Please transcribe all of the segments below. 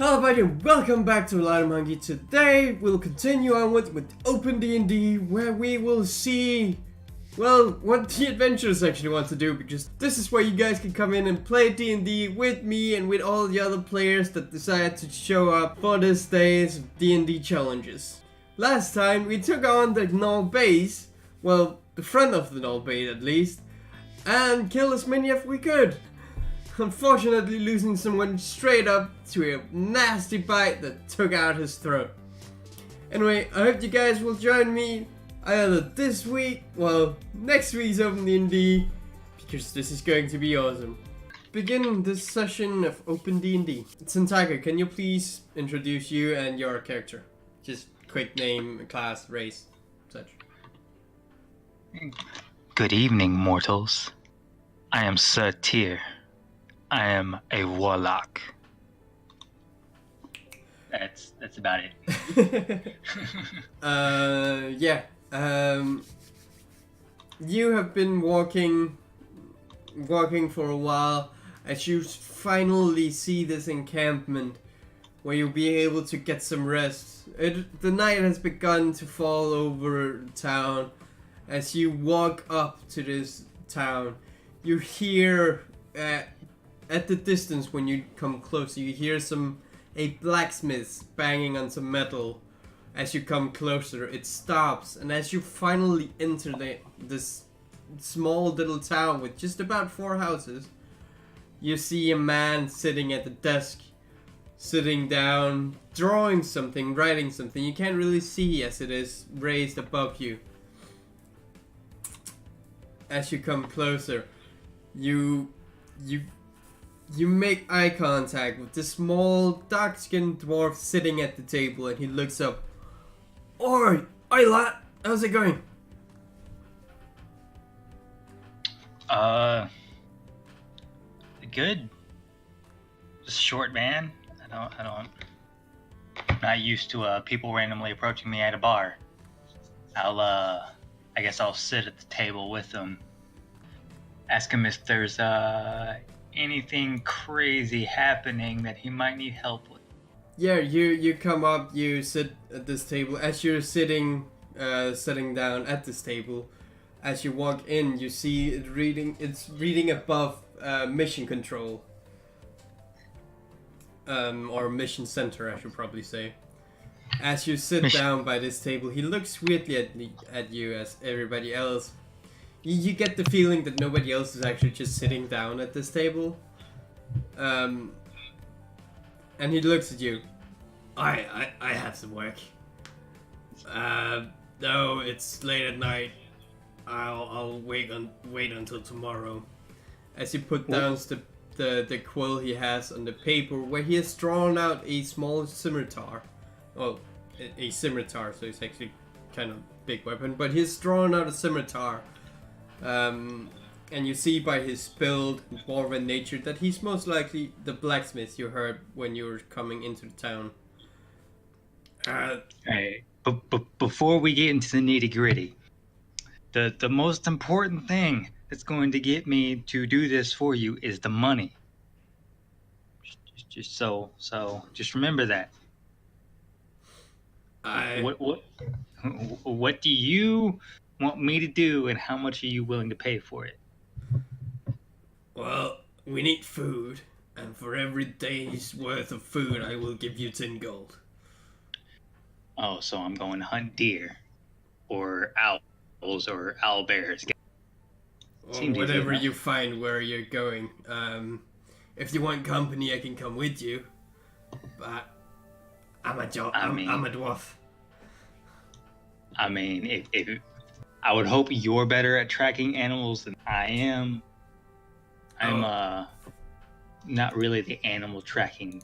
Hello everybody and welcome back to Light Monkey. Today we'll continue on with Open DnD, where we will see, well, what the adventurers actually want to do, because this is where you guys can come in and play D&D with me and with all the other players that decided to show up for this day's D&D challenges. Last time we took on the Null base, well, the front of the Null base at least, and killed as many as we could. Unfortunately losing someone straight up to a nasty bite that took out his throat. Anyway, I hope you guys will join me either this week, well, next week's Open D&D, because this is going to be awesome. Begin this session of Open D&D. Sentaka, can you please introduce you and your character? Just quick name, class, race, such. Good evening, mortals. I am Sir Tyr. I am a warlock. That's about it. You have been walking for a while as you finally see this encampment where you'll be able to get some rest. The night has begun to fall over the town. As you walk up to this town, you hear at the distance, when you come closer, you hear a blacksmith banging on some metal. As you come closer, it stops, and as you finally enter this small little town with just about 4 houses, you see a man sitting at the desk, sitting down, drawing something, writing something. You can't really see as it is raised above you. As you come closer, you make eye contact with this small, dark-skinned dwarf sitting at the table, and he looks up. Oi, lad, how's it going? Good. Just short man. I'm not used to people randomly approaching me at a bar. I guess I'll sit at the table with them. Ask him if there's anything crazy happening that he might need help with. Yeah, you come up, you sit at this table. As you're sitting down at this table, as you walk in, you see it reading above mission control. Or mission center, I should probably say. As you sit down by this table, he looks weirdly at you as everybody else. You get the feeling that nobody else is actually just sitting down at this table. And he looks at you. I have some work. No, it's late at night. I'll wait until tomorrow. As he put down the quill he has on the paper, where he has drawn out a small scimitar. Well, a scimitar, so it's actually kind of a big weapon, but he's drawn out a scimitar. And you see by his build and dwarven nature that he's most likely the blacksmith you heard when you were coming into the town. Hey, but before we get into the nitty-gritty, the most important thing that's going to get me to do this for you is the money. Just remember that. What do you want me to do, and how much are you willing to pay for it? Well, we need food, and for every day's worth of food, I will give you 10 gold. Oh, so I'm going to hunt deer, or owls, or owlbears. Or whatever you find where you're going. If you want company, I can come with you, but I'm a dwarf. I mean, if I would hope you're better at tracking animals than I am. I'm not really the animal tracking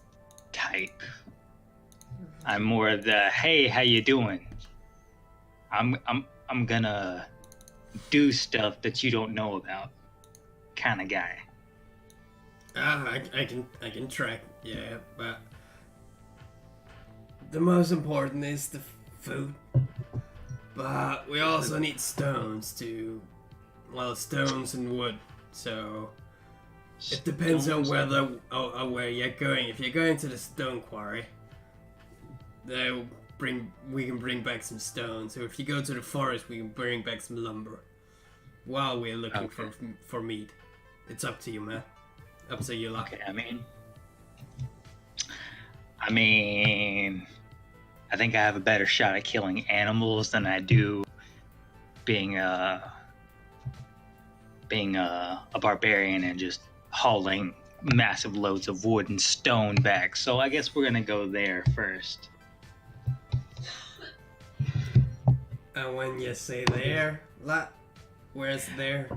type. I'm more of the, hey, how you doing? I'm gonna do stuff that you don't know about kind of guy. I can track, yeah, but the most important is the food. But we also need stones and wood, so It depends on stones? where you're going. If you're going to the stone quarry, we can bring back some stones. Or if you go to the forest, we can bring back some lumber. While we're looking Okay. for meat, it's up to you, man. Up to you, lot. Okay, I mean, I think I have a better shot at killing animals than I do being a barbarian and just hauling massive loads of wood and stone back. So I guess we're gonna go there first. And when you say there, lot, where's there?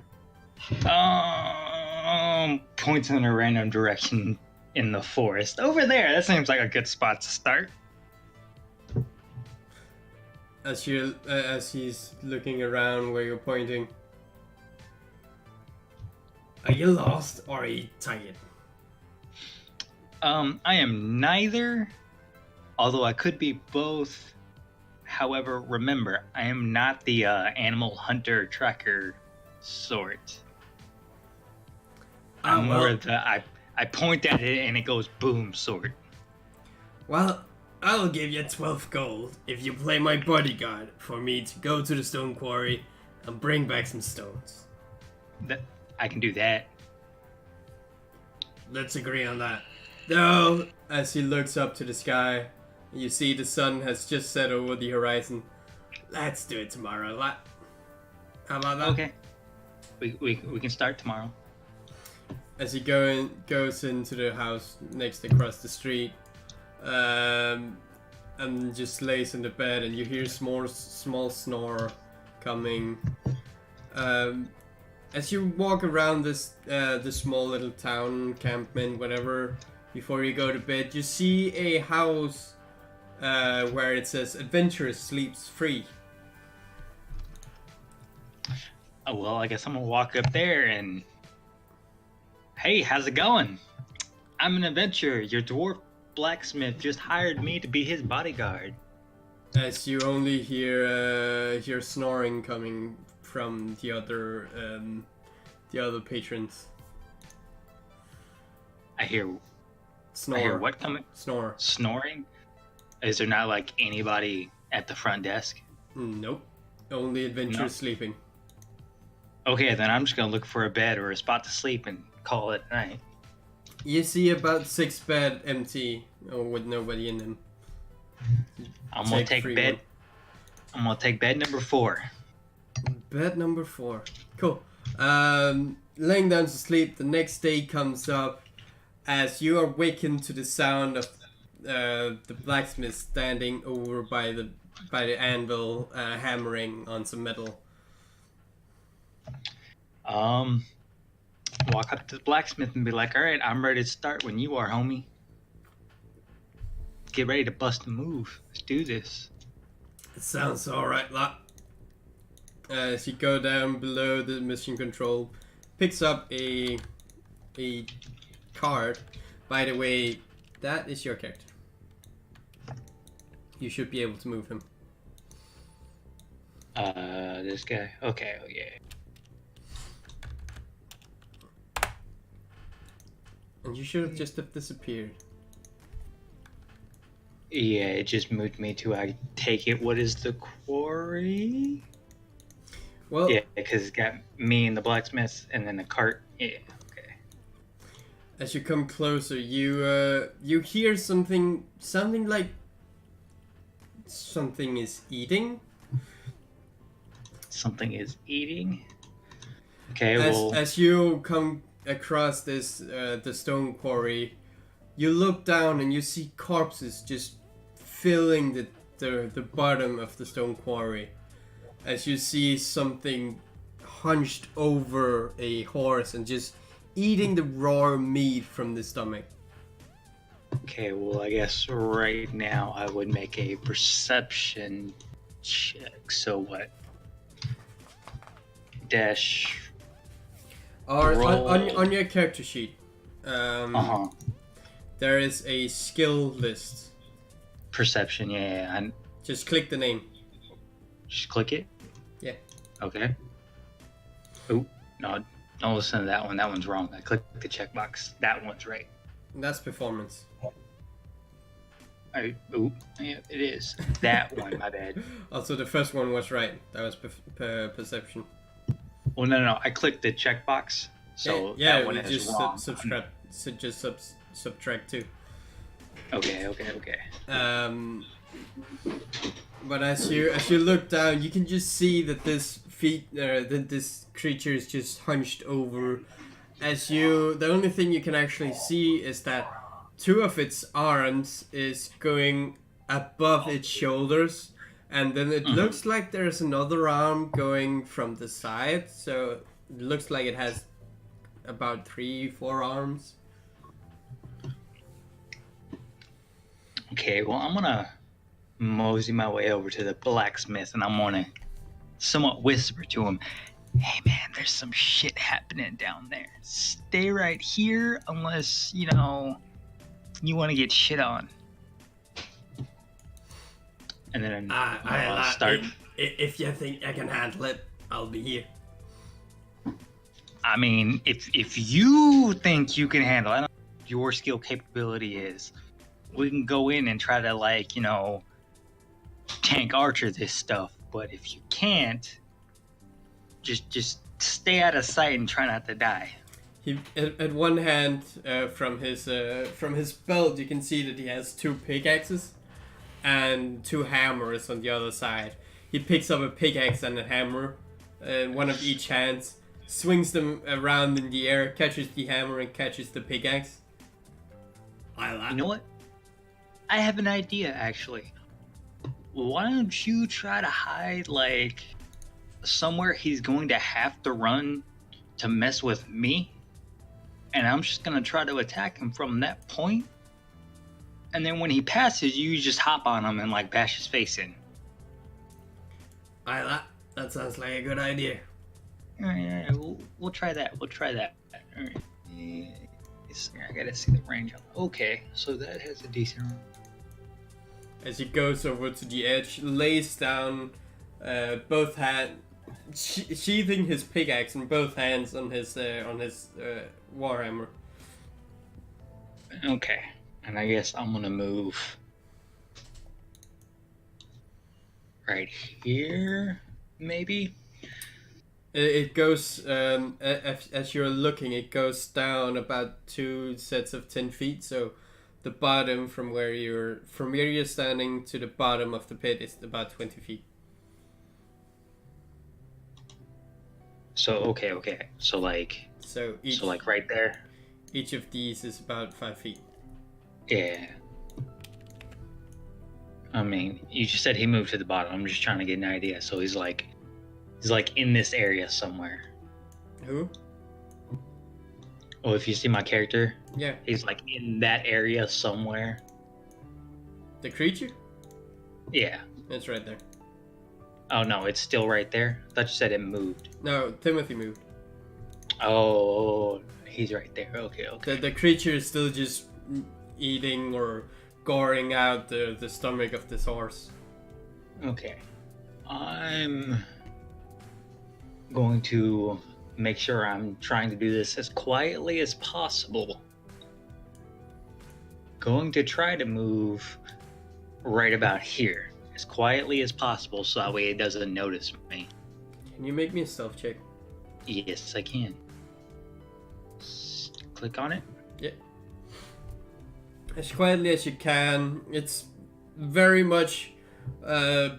Points in a random direction in the forest. Over there. That seems like a good spot to start. As he's looking around where you're pointing. Are you lost or are you tired? I am neither, although I could be both. However, remember, I am not the animal hunter tracker sort. I'm more of the I point at it and it goes boom sort. Well, I'll give you 12 gold if you play my bodyguard for me to go to the stone quarry and bring back some stones. I can do that. Let's agree on that. Though, as he looks up to the sky, you see the sun has just set over the horizon. Let's do it tomorrow, lad. How about that? Okay. We can start tomorrow. As he goes into the house next across the street, and just lays in the bed, and you hear small snore coming. As you walk around this small little town, encampment, whatever, before you go to bed, you see a house where it says "Adventurer sleeps free." Oh, well, I guess I'm gonna walk up there and, hey, how's it going? I'm an adventurer. Your dwarf blacksmith just hired me to be his bodyguard. As you only hear snoring coming from the other patrons. I hear Snore. I hear what coming? Snore. Snoring? Is there not like anybody at the front desk? Nope. Only adventurers No. sleeping. Okay, then I'm just gonna look for a bed or a spot to sleep and call it a night. You see about 6 beds empty, or with nobody in them. I'm gonna take free bed. I'm gonna take bed number 4. one. Bed number 4. Cool. Laying down to sleep, the next day comes up as you are wakened to the sound of the blacksmith standing over by the anvil, hammering on some metal. Walk up to the blacksmith and be like, all right, I'm ready to start when you are, homie. Get ready to bust a move. Let's do this. It sounds alright, lot. As you go down below the mission control, picks up a card. By the way, that is your character. You should be able to move him. This guy. Okay, oh yeah. And you should have just have disappeared. Yeah, it just moved me to, I take it, what is the quarry? Well, Yeah, because it's got me and the blacksmith and then the cart. Yeah, okay. as you come closer, you hear something like something is eating. Something is eating. Okay, As you come across this the stone quarry, you look down and you see corpses just filling the bottom of the stone quarry. As you see something hunched over a horse and just eating the raw meat from the stomach. Okay, well, I guess right now I would make a perception check. So what? Dash. Or Roll. on your character sheet, Uh-huh. there is a skill list. Perception, yeah. And Just click the name. just click it? Yeah. Okay. Oh, no. Don't listen to that one. That one's wrong. I clicked the checkbox. That one's right. That's performance. Ooh, yeah, it is. That one, my bad. Also, the first one was right. That was perception. Well, no. I clicked the checkbox, so that one is just wrong. Subtract 2. Okay. But as you look down, you can just see that this creature is just hunched over. The only thing you can actually see is that 2 of its arms is going above its shoulders, and then it looks like there's another arm going from the side, so it looks like it has about 3-4 arms. Okay, well, I'm gonna mosey my way over to the blacksmith, and I'm gonna somewhat whisper to him, "Hey man, there's some shit happening down there. Stay right here unless, you want to get shit on." And then I'll start. If you think I can handle it, I'll be here. I mean, if you think you can handle it, I don't know what your skill capability is. We can go in and try to tank archer this stuff. But if you can't, just stay out of sight and try not to die. He at one hand from his belt, you can see that he has 2 pickaxes and 2 hammers on the other side. He picks up a pickaxe and a hammer, one of each hand, swings them around in the air, catches the hammer and catches the pickaxe. You know what? I have an idea, actually. Why don't you try to hide, somewhere he's going to have to run to mess with me? And I'm just going to try to attack him from that point. And then when he passes, you just hop on him and, bash his face in. That sounds like a good idea. Alright, we'll try that. Alright. I gotta see the range. Okay, so that has a decent range. As he goes over to the edge, lays down both hands, sheathing his pickaxe in both hands on his warhammer. Okay, and I guess I'm gonna move right here, maybe. It goes as you're looking, it goes down about 2 sets of 10 feet. So the bottom from where you're standing to the bottom of the pit is about 20 feet. So okay. So right there. Each of these is about 5 feet. Yeah. I mean, you just said he moved to the bottom. I'm just trying to get an idea. So he's in this area somewhere. Who? Oh, if you see my character, yeah, he's in that area somewhere. The creature? Yeah. It's right there. Oh no, it's still right there? I thought you said it moved. No, Timothy moved. Oh, he's right there. Okay. The creature is still just eating or goring out the stomach of this horse. Okay. I'm going to make sure I'm trying to do this as quietly as possible. Going to try to move right about here as quietly as possible so that way it doesn't notice me. Can you make me a stealth check? Yes, I can. Click on it. Yeah. As quietly as you can. It's very much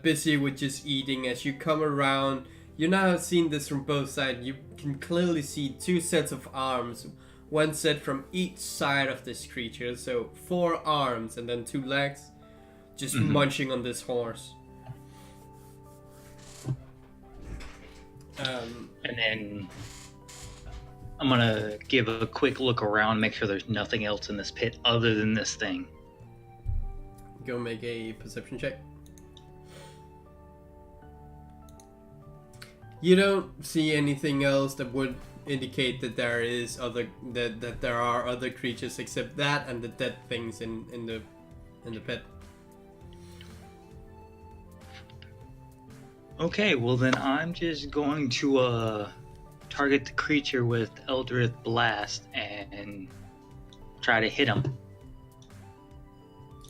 busy with just eating. As you come around, you now have seen this from both sides. You can clearly see 2 sets of arms. One set from each side of this creature. So 4 arms and then 2 legs. Just munching on this horse. And then I'm gonna give a quick look around, make sure there's nothing else in this pit other than this thing. Go make a perception check. You don't see anything else that would indicate that there is that there are other creatures except that and the dead things in the pit. Okay, well then I'm just going to target the creature with Eldritch Blast and try to hit him.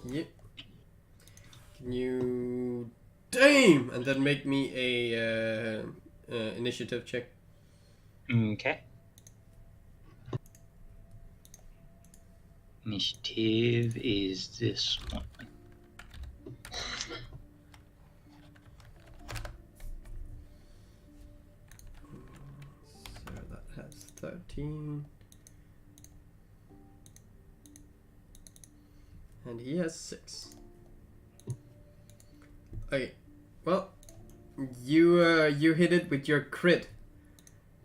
Yep. Can you... Damn! And then make me a initiative check. Okay. Initiative is this one. So that has 13. And he has 6. Okay. Well, you hit it with your crit.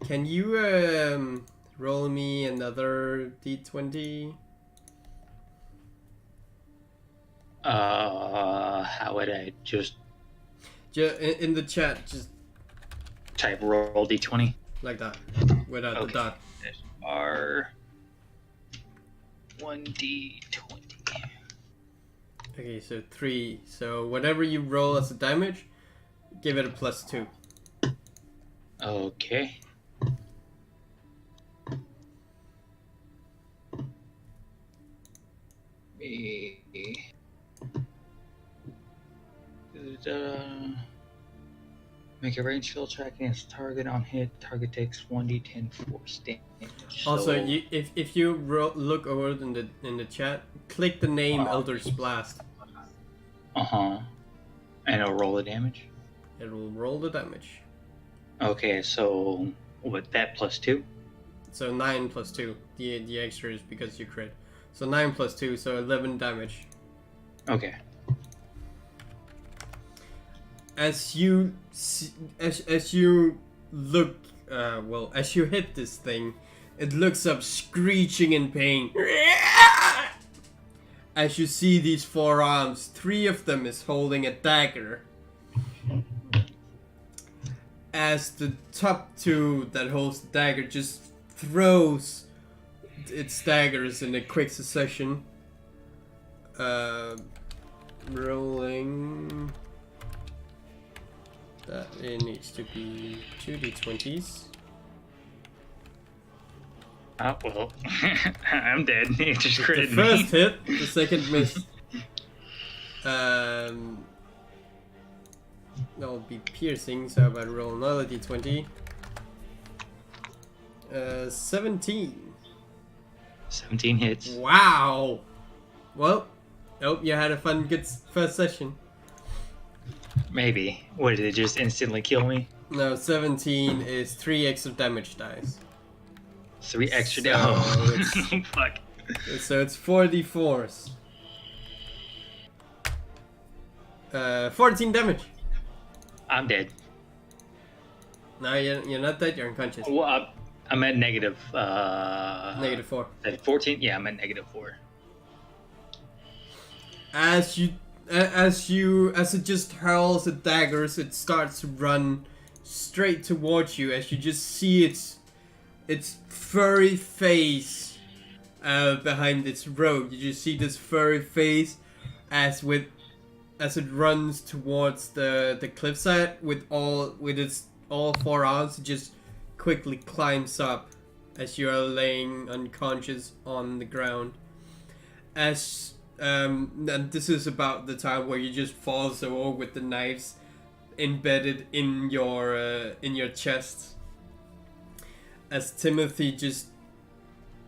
Can you roll me another d20? How would I just In the chat, just type roll d20? like that, without the dot. There's our 1d20. Okay, so 3. So whatever you roll as a damage, give it a +2. Okay. Make a range field check against target on hit. Target takes 1d10 force damage. Also, So- if you look over in the chat, click the name Eldritch Blast. And it'll roll the damage. It will roll the damage. Okay, so with that +2. So 9 + 2. The extra is because you crit. So 9 + 2, so 11 damage. Okay. As you as you look, as you hit this thing, it looks up screeching in pain. As you see these 4 arms, 3 of them is holding a dagger. As the top 2 that holds the dagger just throws its daggers in a quick succession. Rolling. That it needs to be 2d20s. Oh, well, I'm dead. It just The critted first me. hit, the second missed. That'll be piercing, so I'll roll another d20. 17. 17 hits. Wow! Well, hope you had a good first session. Maybe. What, did it just instantly kill me? No, 17 is 3 extra damage dice. 3 extra So damage. Fuck. So it's 4d4s. 14 damage. I'm dead. No, you're not dead, you're unconscious. Well, I'm at negative. Negative 4. At 14? Yeah, I'm at -4. As it just hurls the daggers, it starts to run straight towards you. As you just see its furry face behind its robe. You just see this furry face as it runs towards the cliffside with its all 4 arms. It just quickly climbs up as you are laying unconscious on the ground. And this is about the time where you just fall over with the knives embedded in your chest. As Timothy just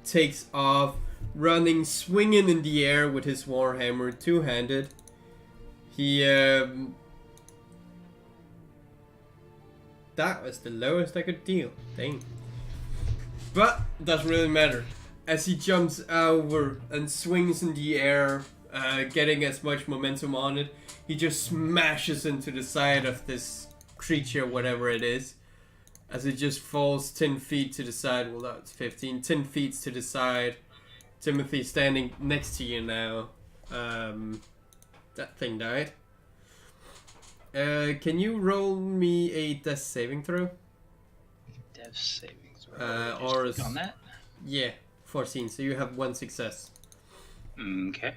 takes off, running, swinging in the air with his warhammer 2-handed. He that was the lowest I could deal. Dang. But doesn't really matter. As he jumps over and swings in the air, getting as much momentum on it, he just smashes into the side of this creature, whatever it is, as it just falls 10 feet to the side. Well, that's 15. 10 feet to the side. Timothy standing next to you now. That thing died. Can you roll me a death saving throw? Death saving throw. Or Just on that? Yeah, 14. So you have 1 success. Okay.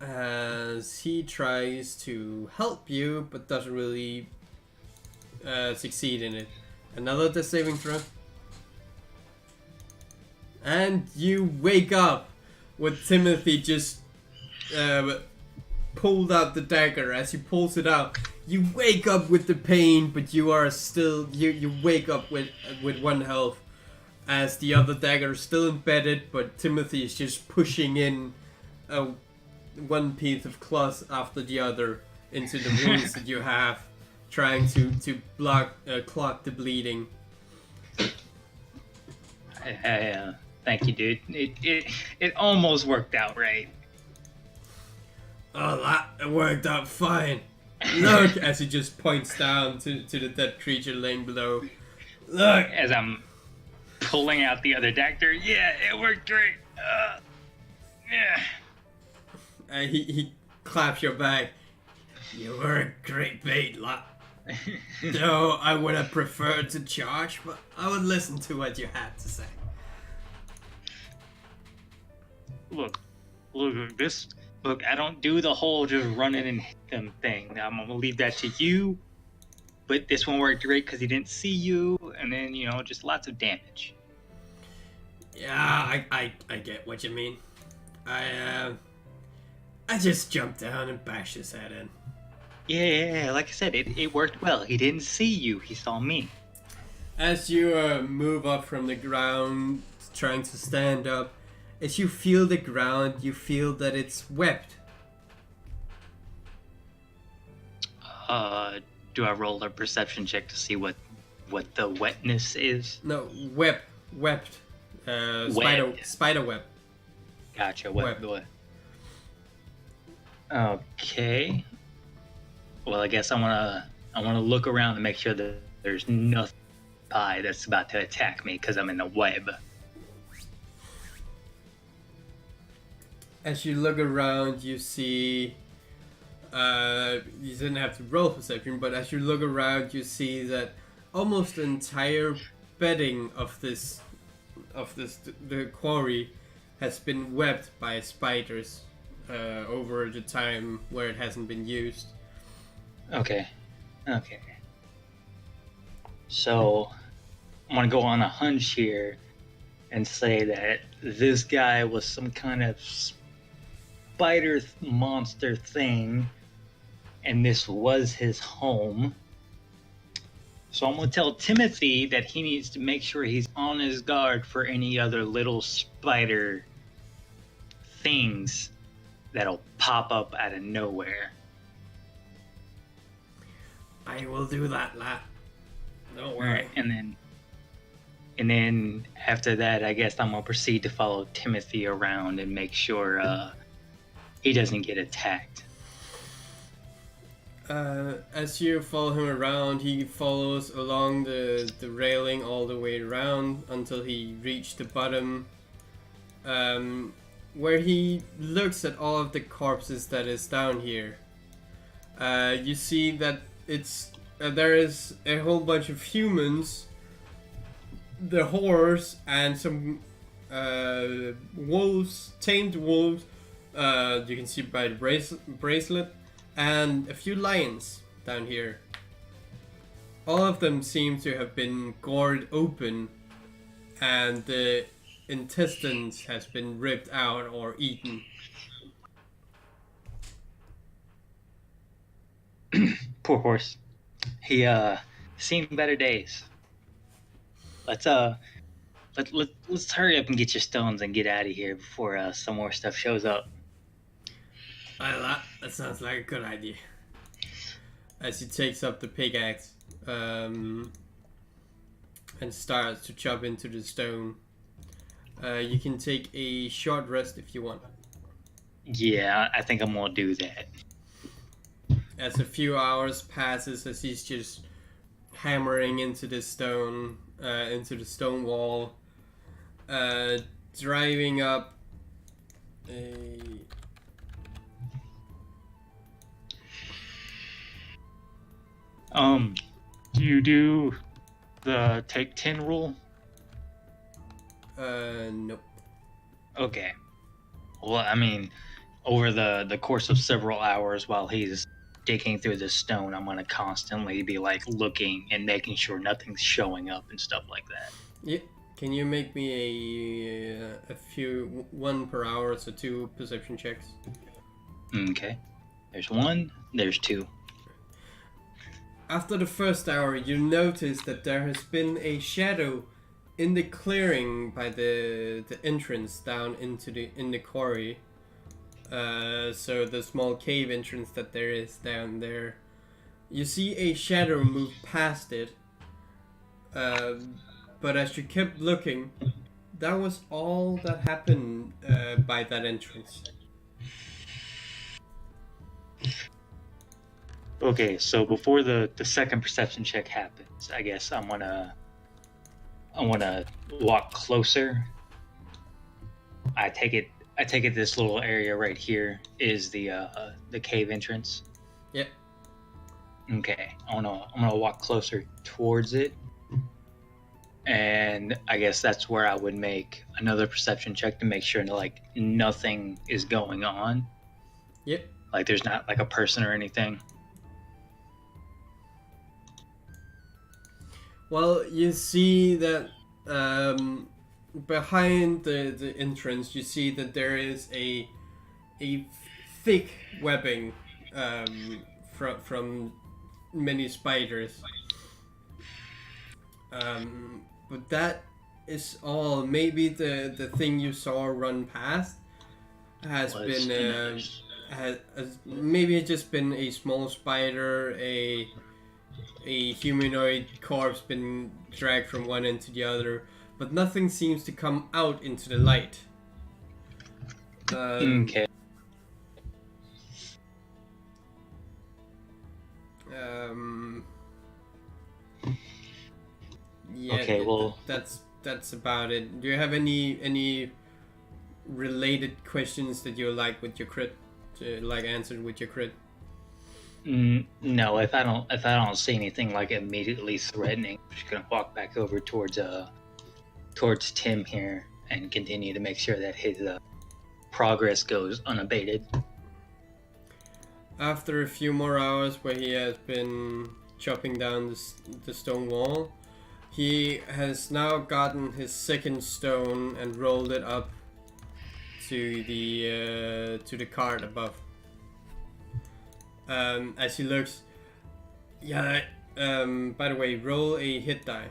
As he tries to help you, but doesn't really succeed in it. Another death saving throw. And you wake up with Timothy just pulled out the dagger. As he pulls it out, you wake up with the pain, but you are still you wake up with 1 health, as the other dagger is still embedded, but Timothy is just pushing in one piece of cloth after the other into the wounds that you have, trying to clot the bleeding. Thank you, dude. It almost worked out right. Oh, that worked out fine. Look, as he just points down to the dead creature laying below. Look, as I'm pulling out the other dagger. Yeah, it worked great. Yeah. He claps your back. You were a great bait, lad. Though I would have preferred to charge, but I would listen to what you had to say. Look, I don't do the whole just running and hit them thing. I'm gonna leave that to you. But this one worked great because he didn't see you, and then just lots of damage. Yeah, I get what you mean. I just jumped down and bashed his head in. Yeah, like I said, it worked well. He didn't see you, he saw me. As you move up from the ground, trying to stand up, as you feel the ground, you feel that it's webbed. Do I roll a perception check to see what the wetness is? No, webbed. Spider web. Gotcha, web. Okay. Well, I guess I wanna look around and make sure that there's nothing by that's about to attack me because I'm in the web. As you look around, you see. You didn't have to roll perception, but as you look around, you see that almost the entire bedding of the quarry has been webbed by spiders over the time where it hasn't been used. Okay. So I'm gonna go on a hunch here and say that this guy was some kind of spider monster thing, and this was his home. So I'm gonna tell Timothy that he needs to make sure he's on his guard for any other little spider things that'll pop up out of nowhere. I will do that, lad. Don't worry. Alright, and then after that, I guess I'm gonna proceed to follow Timothy around and make sure he doesn't get attacked. As you follow him around, he follows along the railing all the way around until he reached the bottom, where he looks at all of the corpses that is down here. You see that there is a whole bunch of humans, the horse, and some wolves, tamed wolves. You can see by the bracelet, and a few lions down here. All of them seem to have been gored open, and the intestines has been ripped out or eaten. Poor horse. He seen better days. Let's hurry up and get your stones and get out of here before some more stuff shows up. That sounds like a good idea. As he takes up the pickaxe and starts to chop into the stone. You can take a short rest if you want. Yeah, I think I'm gonna do that. As a few hours passes, as he's just hammering into the stone wall, driving up a... Do you do the take 10 rule? Nope. Okay. Well, I mean, over the course of several hours while he's digging through the stone, I'm gonna constantly be like looking and making sure nothing's showing up and stuff like that. Yeah. Can you make me a few, 1 per hour, so 2 perception checks? Okay. There's 1, there's 2. After the first hour, you notice that there has been a shadow in the clearing by the entrance down into the quarry. So the small cave entrance that there is down there. You see a shadow move past it. But as you kept looking, that was all that happened by that entrance. Okay, so before the second perception check happens, I guess I wanna walk closer. I take it this little area right here is the cave entrance. Yep. Okay, I'm gonna walk closer towards it, and I guess that's where I would make another perception check to make sure that like nothing is going on. Yep. Like there's not like a person or anything. Well, you see that behind the entrance, you see that there is a thick webbing from many spiders. But that is all. Maybe the thing you saw run past has been has maybe just been a small spider, a humanoid corpse been dragged from one end to the other, but nothing seems to come out into the light. Okay. Yeah. Okay. Well, that's about it. Do you have any related questions that you like with your crit, like answered with your crit? No, if I don't see anything like immediately threatening, I'm just gonna walk back over towards Tim here and continue to make sure that his progress goes unabated. After a few more hours where he has been chopping down the stone wall, he has now gotten his second stone and rolled it up to the cart above. As he looks, yeah. By the way, roll a hit die.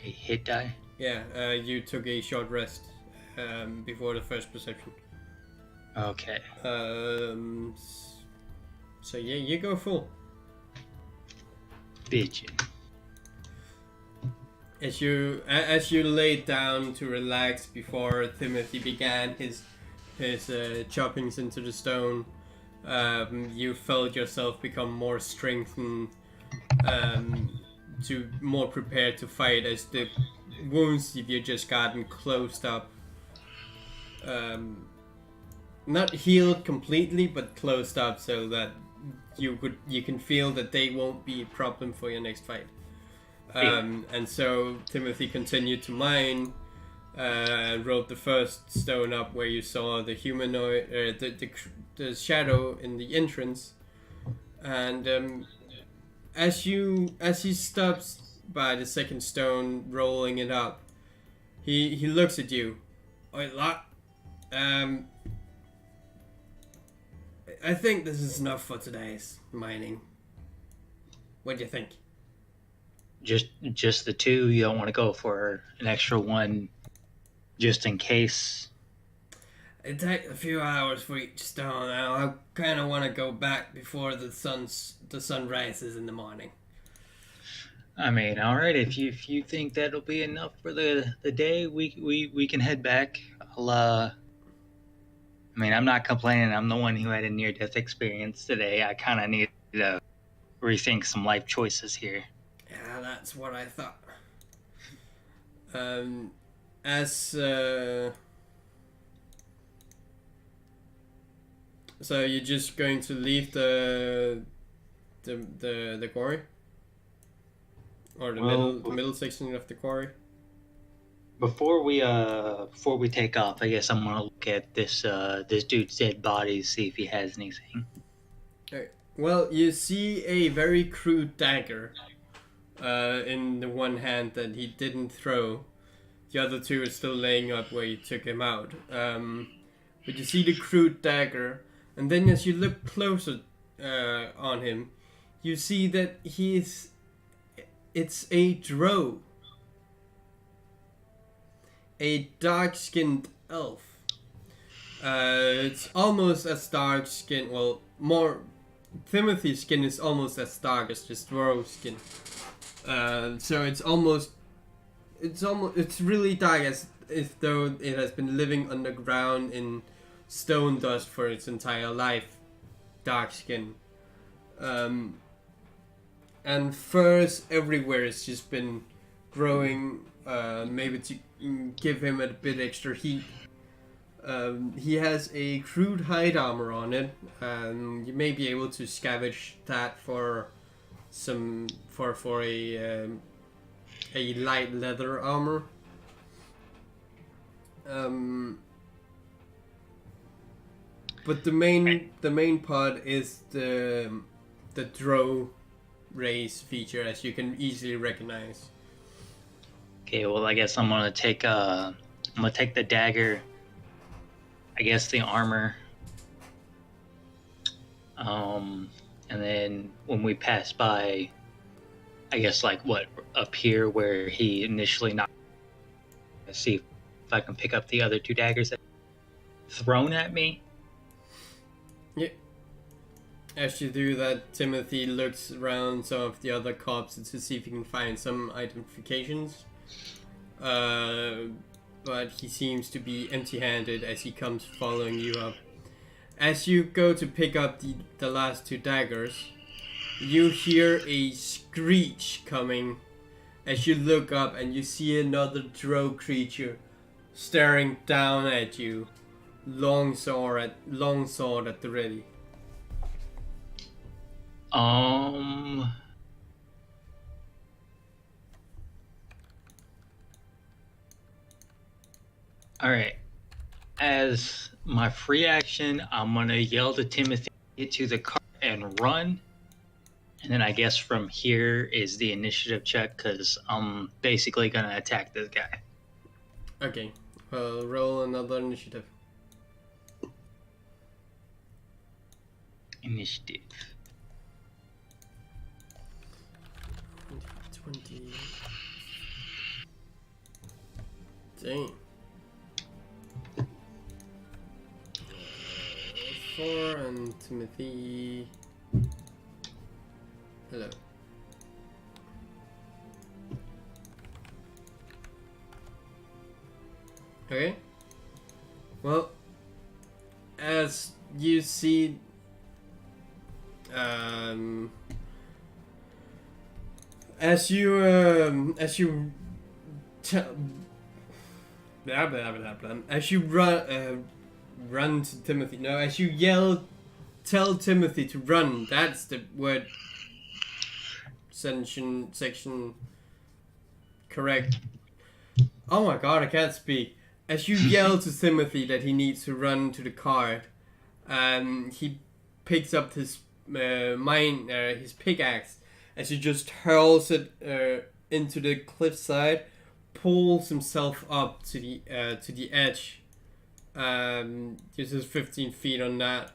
A hit die? Yeah. You took a short rest before the first perception. Okay. So yeah, you go full. Bitchin'. As you laid down to relax before Timothy began his choppings into the stone. You felt yourself become more strengthened, to more prepared to fight as the wounds you've just gotten closed up. Not healed completely, but closed up so that you can feel that they won't be a problem for your next fight. And so Timothy continued to mine. Rolled the first stone up where you saw the humanoid, the shadow in the entrance, and as he stops by the second stone, rolling it up, he looks at you. Oi, lot. I think this is enough for today's mining. What do you think? Just the 2. You don't want to go for an extra 1. Just in case. It takes a few hours for each stone. I kind of want to go back before the sun rises in the morning. I mean, all right. If you think that'll be enough for the day, we can head back. I mean, I'm not complaining. I'm the one who had a near-death experience today. I kind of need to rethink some life choices here. Yeah, that's what I thought. So you're just going to leave the quarry, or the middle section of the quarry? Before we take off, I guess I'm gonna look at this dude's dead body, see if he has anything. Alright. Well, you see a very crude dagger in the one hand that he didn't throw. The other two are still laying up where you took him out. But you see the crude dagger, and then as you look closer on him, you see that it's a drow. A dark-skinned elf. It's almost as dark-skinned, well, more... Timothy's skin is almost as dark as just Drow skin. So it's really dark, as if though it has been living underground in stone dust for its entire life. Dark skin. And furs everywhere. It's just been growing, maybe to give him a bit extra heat. He has a crude hide armor on it. You may be able to scavenge that for a light leather armor. But the main part is the Drow race feature, as you can easily recognize. Okay, well, I guess I'm gonna take the dagger. I guess the armor. And then when we pass by, I guess like what up here where he initially knocked. Let's see if I can pick up the other two daggers that thrown at me. Yeah. As you do that, Timothy looks around some of the other corpses to see if he can find some identifications. But he seems to be empty-handed as he comes following you up. As you go to pick up the last two daggers, you hear a screech coming as you look up, and you see another Drow creature staring down at you, long sword at the ready. Alright. As my free action, I'm gonna yell to Timothy, get to the car and run. And then I guess from here is the initiative check, because I'm basically gonna attack this guy. Okay. Well, roll another initiative. Initiative. 20. Dang. 4 and Timothy. Hello. Okay. Well, as you see, as you run to Timothy. No, as you tell Timothy to run. That's the word. Section. Correct. Oh my god, I can't speak. As you yell to Timothy that he needs to run to the car, he picks up his his pickaxe, as he just hurls it into the cliffside, pulls himself up to the edge. Uses 15 feet on that.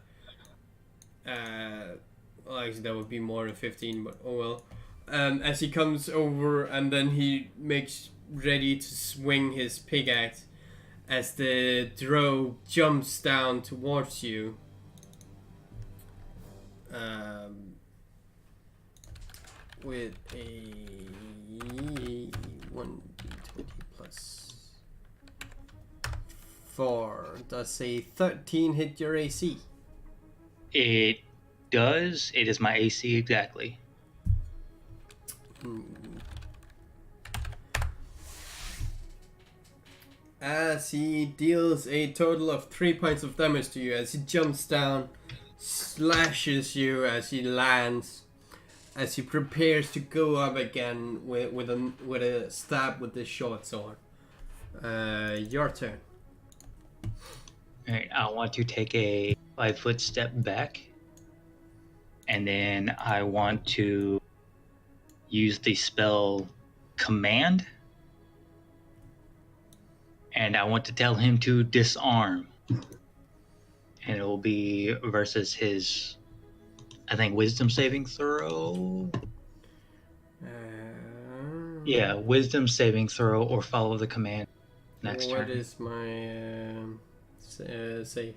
Well, actually, that would be more than 15, but oh well. As he comes over, and then he makes ready to swing his pickaxe as the Drow jumps down towards you. With a 1d20 plus 4. Does a 13 hit your AC? It does. It is my AC exactly. As he deals a total of 3 points of damage to you, as he jumps down, slashes you as he lands, as he prepares to go up again with a stab with this short sword. Your turn. Alright, I want to take a 5-foot step back. and then I want to use the spell Command, and I want to tell him to disarm. And it will be versus his, I think, Wisdom saving throw. Yeah, Wisdom saving throw or follow the command next turn. What is my save?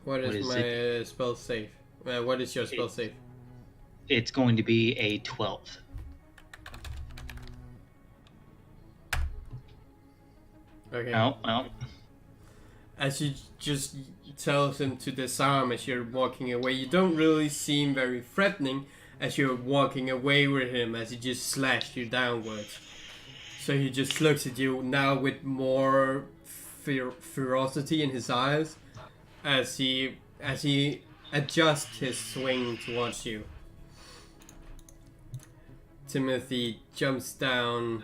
What is my spell save? What is your spell save? It's going to be a 12. Okay. Oh, well. As you just tells him to disarm as you're walking away, you don't really seem very threatening as you're walking away with him as he just slashed you downwards. So he just looks at you now with more ferocity in his eyes as he adjusts his swing towards you. Timothy jumps down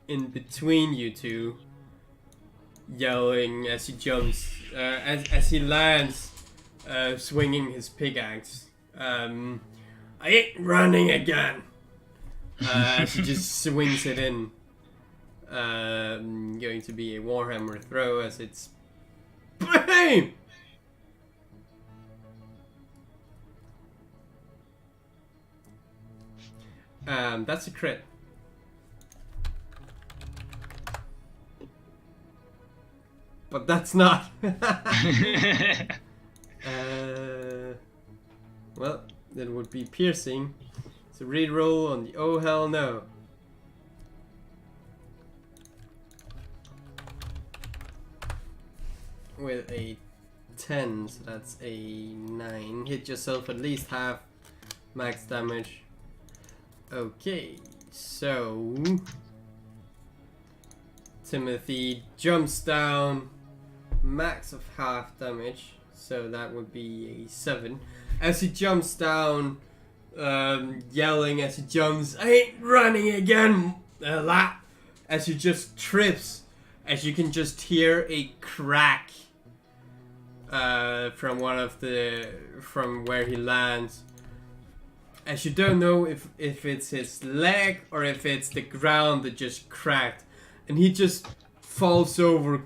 in between you two, yelling as he jumps, as he lands, swinging his pickaxe. I ain't running again. As he just swings it in. Going to be a Warhammer throw as it's BAM! That's a crit. But that's not. Well, that would be piercing. So reroll on the oh hell no. With a 10, so that's a 9. Hit yourself at least half max damage. Okay, so Timothy jumps down, max of half damage, so that would be a 7. As he jumps down, yelling as he jumps, I ain't running again, as he just trips, as you can just hear a crack from from where he lands. As you don't know if it's his leg or if it's the ground that just cracked, and he just falls over,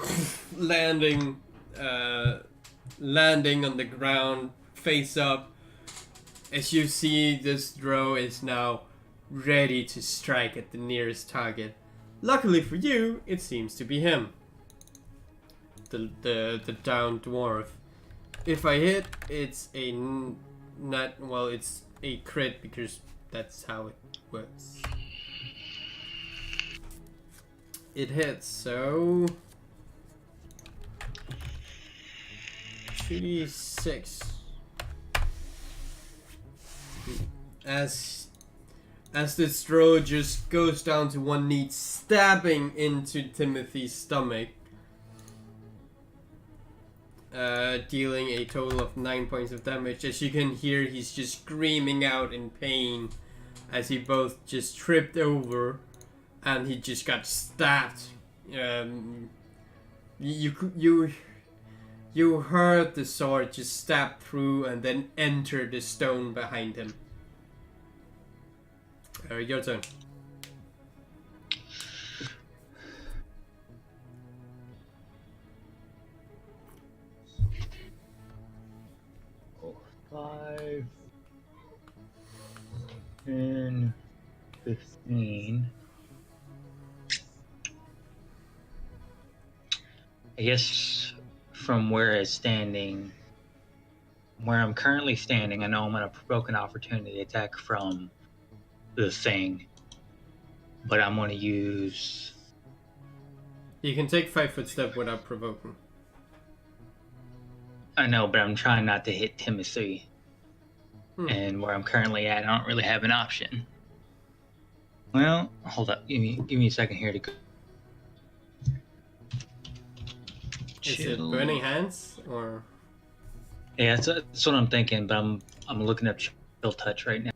landing on the ground face up. As you see, this throw is now ready to strike at the nearest target. Luckily for you, it seems to be him, the downed dwarf. If I hit, it's a it's a crit because that's how it works. It hits, so 2d6. As this throw just goes down to one knee, stabbing into Timothy's stomach, dealing a total of 9 points of damage. As you can hear, he's just screaming out in pain as he both just tripped over and he just got stabbed. You heard the sword just stab through and then enter the stone behind him. Your turn. Oh, 5, 10, 15. I guess from where I'm currently standing, I know I'm going to provoke an opportunity attack from the thing, but I'm going to use... You can take 5-foot step without provoking. I know, but I'm trying not to hit Timothy. And where I'm currently at, I don't really have an option. Well, hold up. Give me a second here to go. Is it burning hands or? Yeah, that's what I'm thinking. But I'm looking up chill touch right now.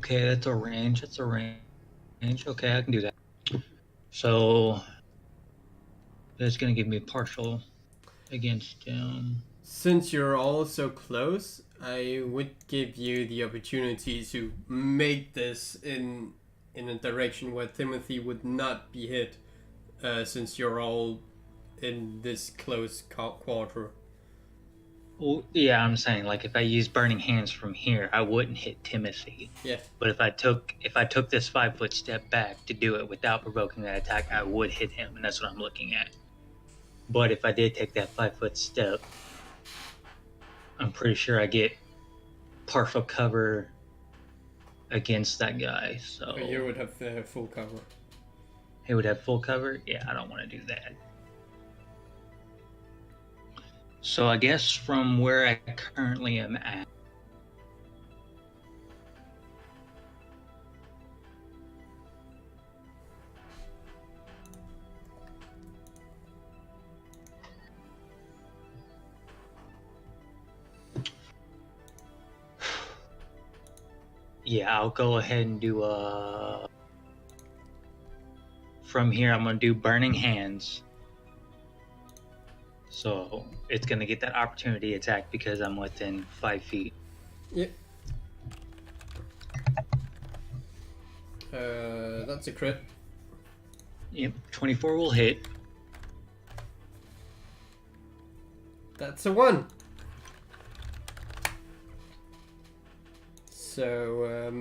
Okay, that's a range. That's a range. Okay, I can do that. So that's gonna give me a partial against him. Since you're all so close, I would give you the opportunity to make this in a direction where Timothy would not be hit, since you're all in this close quarter. Well, yeah, I'm saying like if I use burning hands from here, I wouldn't hit Timothy. Yeah. But if I took this 5-foot step back to do it without provoking that attack, I would hit him, and that's what I'm looking at. But if I did take that 5-foot step, I'm pretty sure I get partial cover against that guy. So You would have full cover. he would have full cover. Yeah, I don't want to do that. So I guess from where I currently am at, yeah, I'll go ahead and do from here, I'm going to do Burning Hands. So it's going to get that opportunity attack because I'm within 5 feet. Yep. That's a crit. Yep, 24 will hit. That's a 1. So,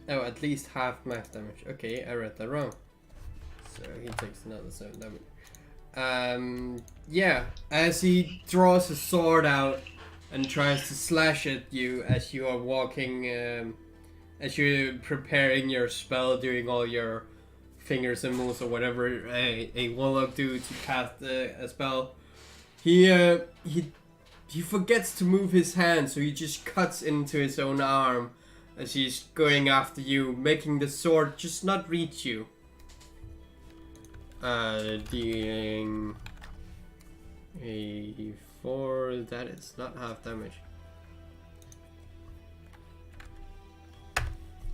oh, at least half max damage. Okay, I read that wrong. So he takes another 7 damage. Yeah, as he draws his sword out and tries to slash at you as you are walking, as you're preparing your spell, doing all your finger symbols or whatever a warlock do to cast a spell, he forgets to move his hand, so he just cuts into his own arm as he's going after you, making the sword just not reach you. Dealing a 4, that is not half damage.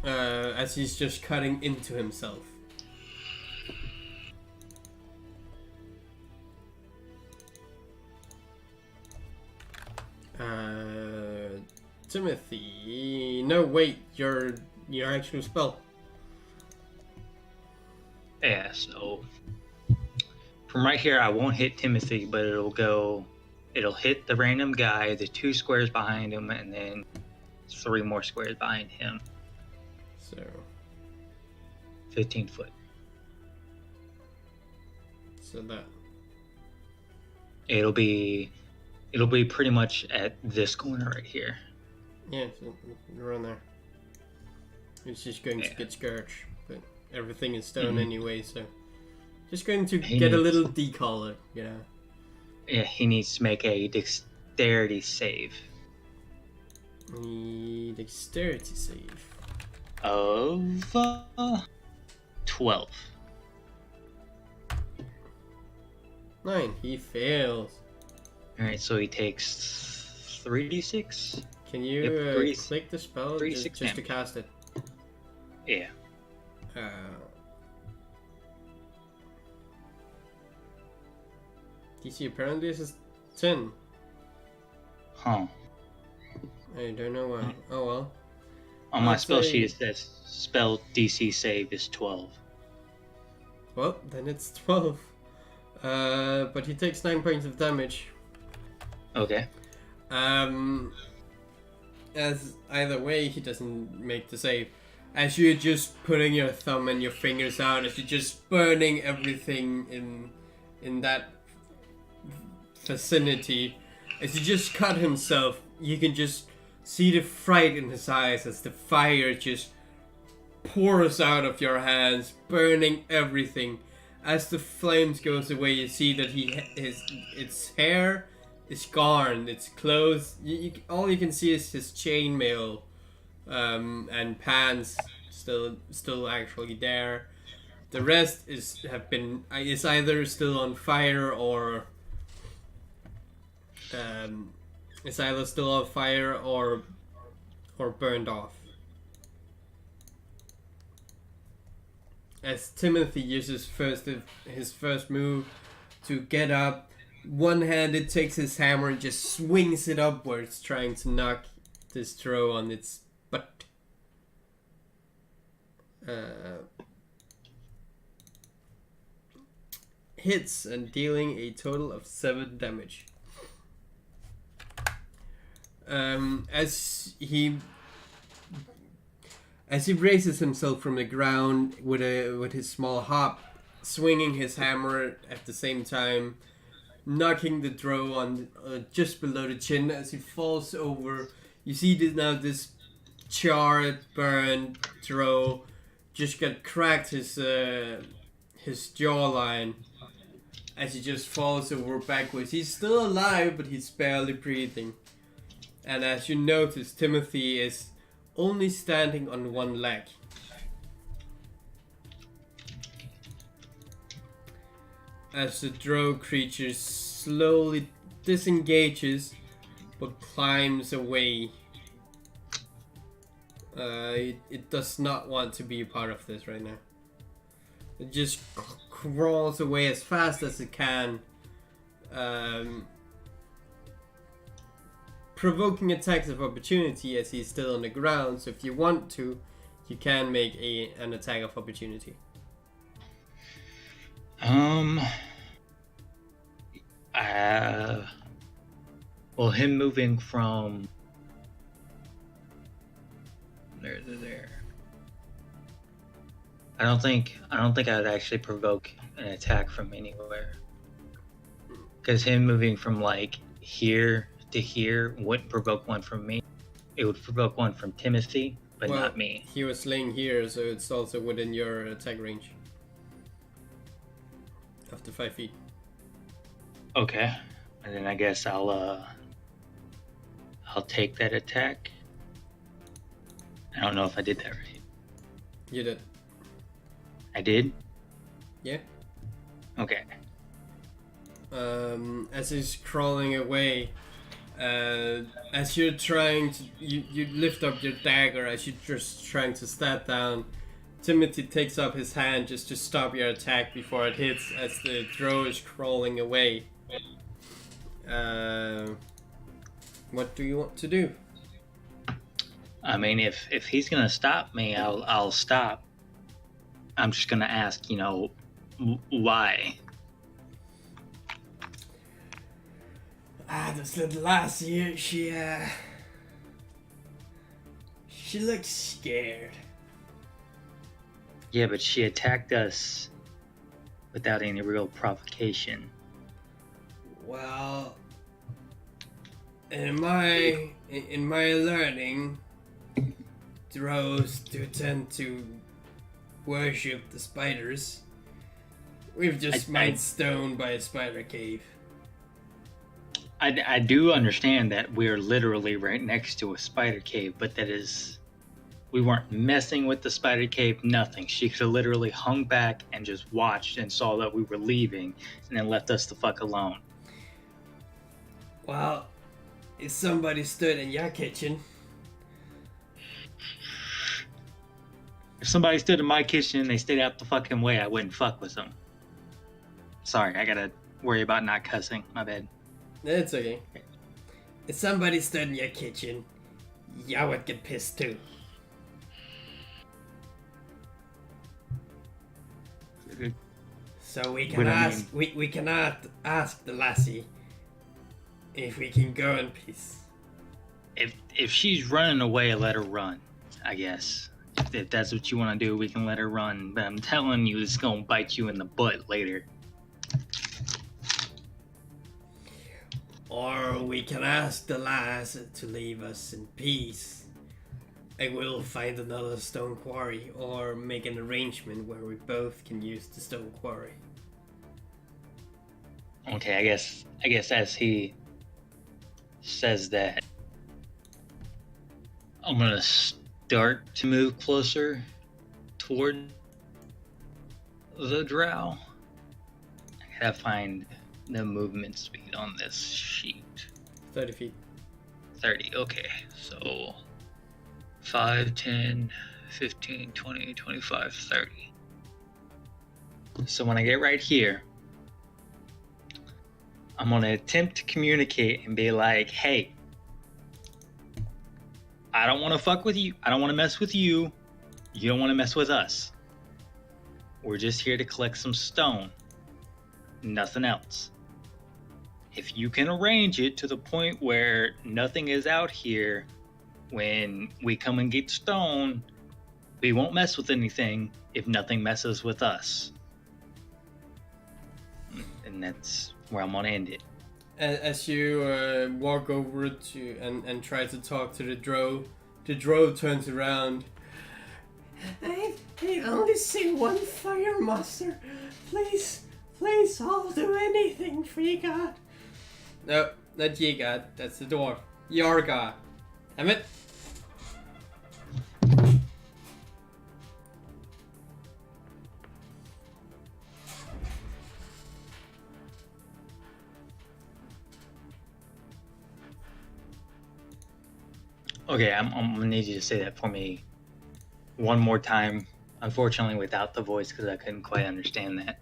As he's just cutting into himself. Timothy, no wait, your actual spell. Yeah, so from right here, I won't hit Timothy, but it'll hit the random guy, the 2 squares behind him, and then 3 more squares behind him. So 15 foot. So that. It'll be pretty much at this corner right here. Yeah, so around there. It's just going to get scourged, but everything is stone anyway, so just going to get a little decolor, you know. Yeah, he needs to make a dexterity save. Dexterity save Of 12. 9. He fails. Alright, so he takes 3d6? Can you click the spell just to cast it? Yeah. DC apparently is 10. Huh. I don't know why. Oh well. On my spell sheet it says spell DC save is 12. Well, then it's 12. But he takes 9 points of damage. Okay. As either way, he doesn't make the save. As you're just putting your thumb and your fingers out, as you're just burning everything in that vicinity, as you just cut himself, you can just see the fright in his eyes as the fire just pours out of your hands, burning everything. As the flames goes away, you see that its hair is gone, its clothes, all you can see is his chainmail and pants still actually there. The rest is either still on fire or Is either still on fire or burned off. As Timothy uses his first move to get up, one-handed takes his hammer and just swings it upwards, trying to knock this drow on its butt. Hits and dealing a total of 7 damage. As he raises himself from the ground with his small hop, swinging his hammer at the same time, knocking the drow on just below the chin as he falls over. You see this charred, burned drow just got cracked his jawline as he just falls over backwards. He's still alive, but he's barely breathing. And as you notice, Timothy is only standing on one leg. As the drow creature slowly disengages but climbs away. It does not want to be a part of this right now. It just crawls away as fast as it can, provoking attacks of opportunity as he's still on the ground. So if you want to, you can make an attack of opportunity. Well, him moving from there to there. I don't think I would actually provoke an attack from anywhere. Because him moving from like here to here wouldn't provoke one from me. It would provoke one from Timothy, but not me. He was laying here, so it's also within your attack range. After 5 feet. Okay. And then I guess I'll take that attack. I don't know if I did that right. You did. I did? Yeah. Okay. As he's crawling away, as you're trying to, you lift up your dagger as you're just trying to stab down. Timothy takes up his hand just to stop your attack before it hits as the drow is crawling away. What do you want to do? I mean, if he's gonna stop me, I'll stop. I'm just gonna ask, why? This little lassie, she looks scared. Yeah, but she attacked us without any real provocation. Well, in my learning, drows do tend to worship the spiders. We've just mined stone by a spider cave. I do understand that we're literally right next to a spider cave, but we weren't messing with the spider cave, nothing. She could have literally hung back and just watched and saw that we were leaving and then left us the fuck alone. Well, if somebody stood in your kitchen. If somebody stood in my kitchen and they stayed out the fucking way, I wouldn't fuck with them. Sorry, I gotta worry about not cussing. My bad. That's okay. If somebody stood in your kitchen, I would get pissed too. So we can ask. We cannot ask the lassie if we can go in peace. If she's running away, let her run. I guess if that's what you want to do, we can let her run. But I'm telling you, it's gonna bite you in the butt later. Or we can ask the lass to leave us in peace. And we'll find another stone quarry, or make an arrangement where we both can use the stone quarry. Okay, I guess as he says that, I'm gonna start to move closer toward the drow. I gotta find the movement speed on this sheet. 30 feet. 30, okay. So 5, 10, 15, 20, 25, 30. So when I get right here, I'm going to attempt to communicate and be like, hey, I don't want to fuck with you. I don't want to mess with you. You don't want to mess with us. We're just here to collect some stone. Nothing else. If you can arrange it to the point where nothing is out here when we come and get stone, we won't mess with anything if nothing messes with us. And that's where I'm gonna end it. As you walk over to and try to talk to the drow turns around. I only see one fire master. Please, I'll do anything for you, God. No, not ye, God. That's the dwarf. Your God. Damn it. Okay, I'm gonna need you to say that for me one more time. Unfortunately, without the voice, because I couldn't quite understand that.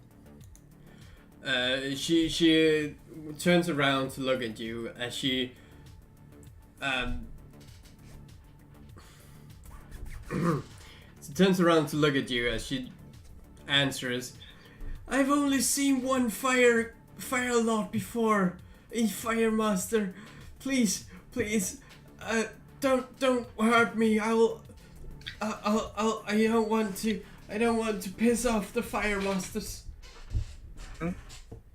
She turns around to look at you as she she turns around to look at you as she answers. I've only seen one fire lord before, a fire master. Please, don't hurt me. I don't want to piss off the fire masters.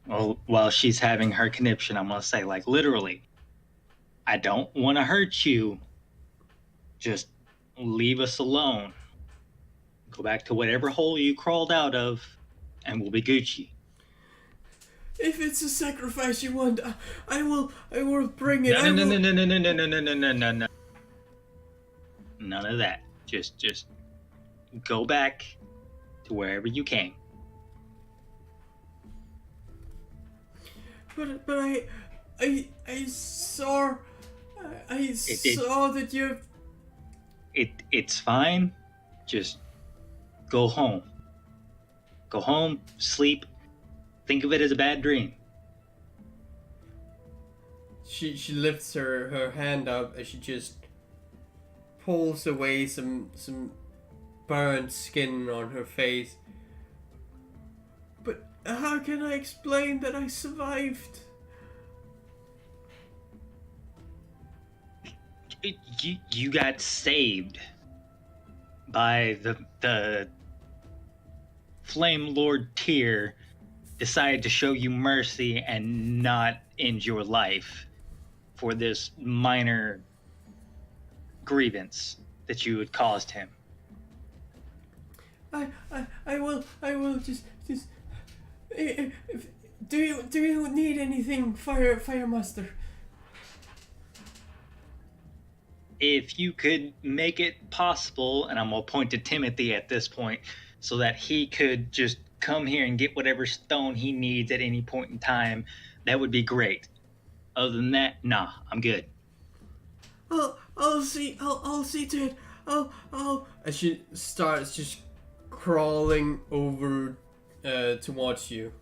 Well, while she's having her conniption, I'm gonna say, like, literally, I don't want to hurt you. Just leave us alone. Go back to whatever hole you crawled out of, and we'll be Gucci. If it's a sacrifice you want, I will bring it. No. None of that. Just go back to wherever you came. But I saw that you. It's fine. Just go home. Go home, sleep. Think of it as a bad dream. She lifts her hand up as she just pulls away some burnt skin on her face. But how can I explain that I survived? You got saved by the Flame Lord Tyr decided to show you mercy and not end your life for this minor grievance that you had caused him. I will just do you need anything, fire master? If you could make it possible, and I'm gonna point to Timothy at this point, so that he could just come here and get whatever stone he needs at any point in time, that would be great. Other than that, nah, I'm good. I'll see to it. I'll. As she starts just crawling over towards you.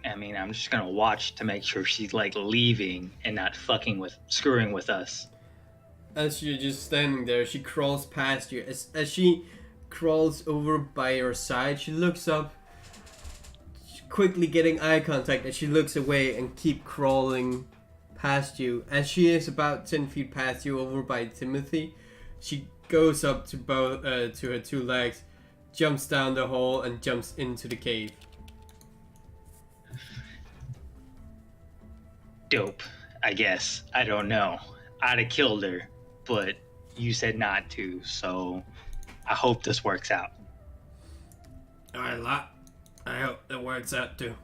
I mean, I'm just gonna watch to make sure she's like leaving and not screwing with us. As you're just standing there, she crawls past you. As she crawls over by your side, she looks up, quickly getting eye contact as she looks away and keep crawling past you. As she is about 10 feet past you over by Timothy, she goes up to to her two legs, jumps down the hole and jumps into the cave. Dope, I guess. I don't know. I'd have killed her, but you said not to, so I hope this works out. Alright, lot. I hope it works out too.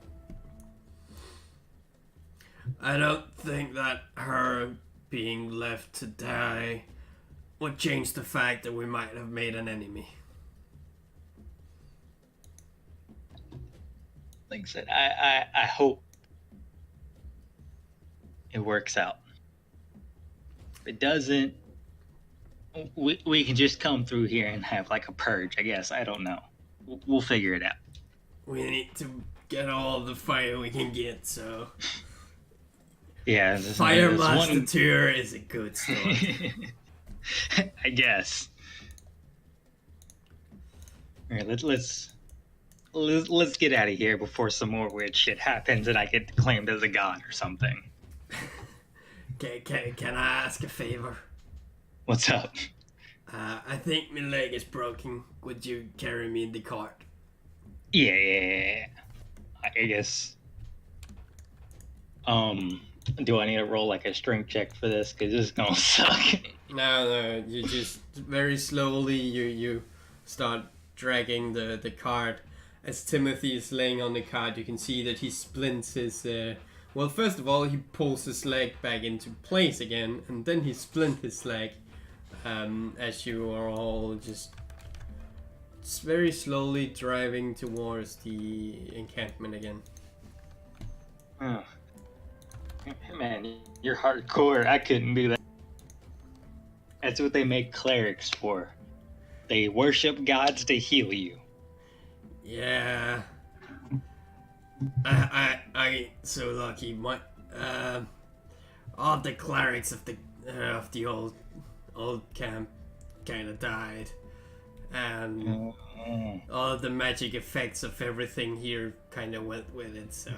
I don't think that her being left to die would change the fact that we might have made an enemy. Like I said, I hope it works out. If it doesn't, we can just come through here and have like a purge, I guess. I don't know. We'll figure it out. We need to get all the fire we can get, so... Yeah, Fire Master Tour is a good start. I guess. All right, let's get out of here before some more weird shit happens and I get claimed as a god or something. Can I ask a favor? What's up? I think my leg is broken. Would you carry me in the cart? Yeah. I guess. Do I need to roll like a strength check for this? Cause this is gonna suck. No. You just very slowly you start dragging the cart. As Timothy is laying on the cart, you can see that he splints his. Well, first of all, he pulls his leg back into place again, and then he splints his leg. As you are all just very slowly driving towards the encampment again. Oh. Man, you're hardcore. I couldn't do that. That's what they make clerics for. They worship gods to heal you. Yeah. I so lucky. All the clerics of the old camp kind of died, and all the magic effects of everything here kind of went with it. So.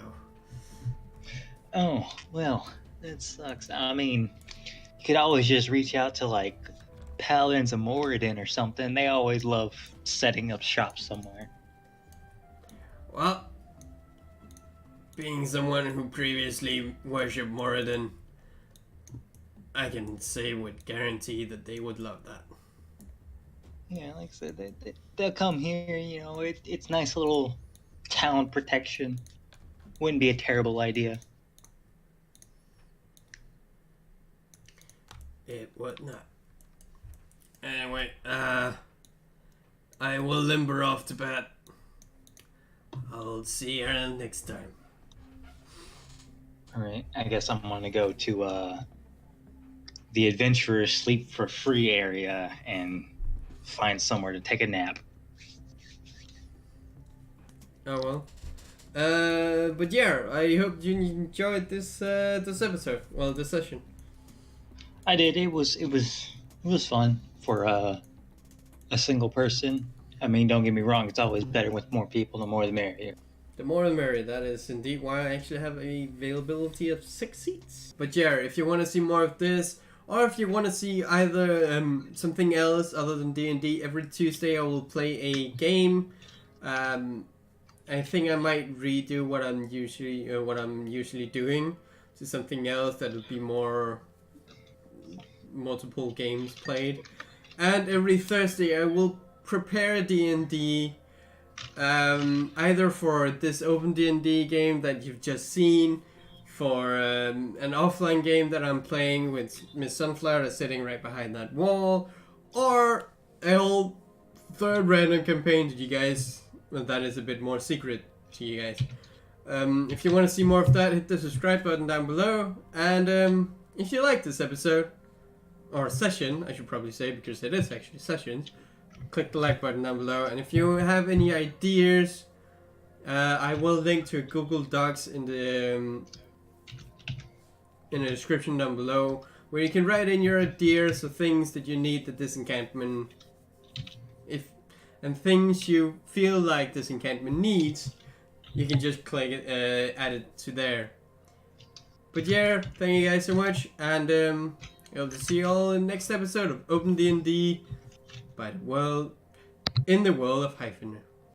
Oh well, that sucks. I mean, you could always just reach out to like Paladins of Moradin or something. They always love setting up shop somewhere. Well, being someone who previously worshipped Moradin, I can say with guarantee that they would love that. Yeah, like I said, they'll come here, you know, it's nice little town protection. Wouldn't be a terrible idea. It would not. Anyway, I will limber off to bed. I'll see you next time. Alright, I guess I'm gonna go to the Adventurers Sleep for Free area and find somewhere to take a nap. Oh well. But yeah, I hope you enjoyed this episode. Well, this session. I did. It was fun for a single person. I mean, don't get me wrong. It's always better with more people. The more the merrier. The more the merrier. That is indeed why I actually have a availability of 6 seats. But yeah, if you want to see more of this, or if you want to see either something else other than D&D, every Tuesday I will play a game. I think I might redo what I'm usually doing to something else that would be more multiple games played. And every Thursday I will prepare D&D, either for this Open DnD game that you've just seen, for an offline game that I'm playing with Miss Sunflower that's sitting right behind that wall, or a whole third random campaign that you guys, well, that is a bit more secret to you guys. If you want to see more of that, hit the subscribe button down below, and if you like this episode, or session, I should probably say, because it is actually sessions, click the like button down below. And if you have any ideas, I will link to Google Docs in the description down below, where you can write in your ideas or things that you need at this encampment, and things you feel like this encampment needs. You can just click it, add it to there. But yeah, thank you guys so much, and I'll see you all in the next episode of Open DnD in the world of Hifi'ger.